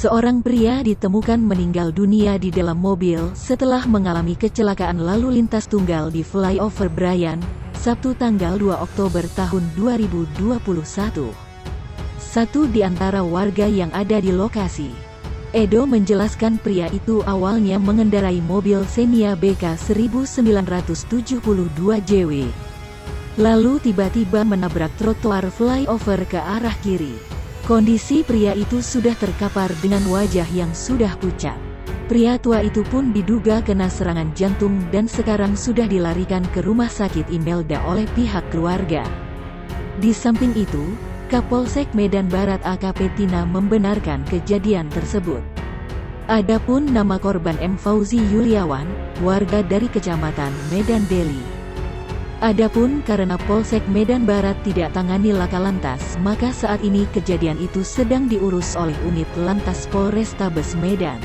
Seorang pria ditemukan meninggal dunia di dalam mobil setelah mengalami kecelakaan lalu lintas tunggal di Flyover Brian, Sabtu tanggal 2 Oktober tahun 2021. Satu di antara warga yang ada di lokasi, Edo, menjelaskan pria itu awalnya mengendarai mobil Xenia BK 1972 JW. Lalu tiba-tiba menabrak trotoar flyover ke arah kiri. Kondisi pria itu sudah terkapar dengan wajah yang sudah pucat. Pria tua itu pun diduga kena serangan jantung dan sekarang sudah dilarikan ke rumah sakit Imelda oleh pihak keluarga. Di samping itu, Kapolsek Medan Barat AKP Tina membenarkan kejadian tersebut. Adapun nama korban M. Fauzi Yuliawan, warga dari Kecamatan Medan Deli. Adapun karena Polsek Medan Barat tidak tangani laka lantas, maka saat ini kejadian itu sedang diurus oleh unit Lantas Polrestabes Medan.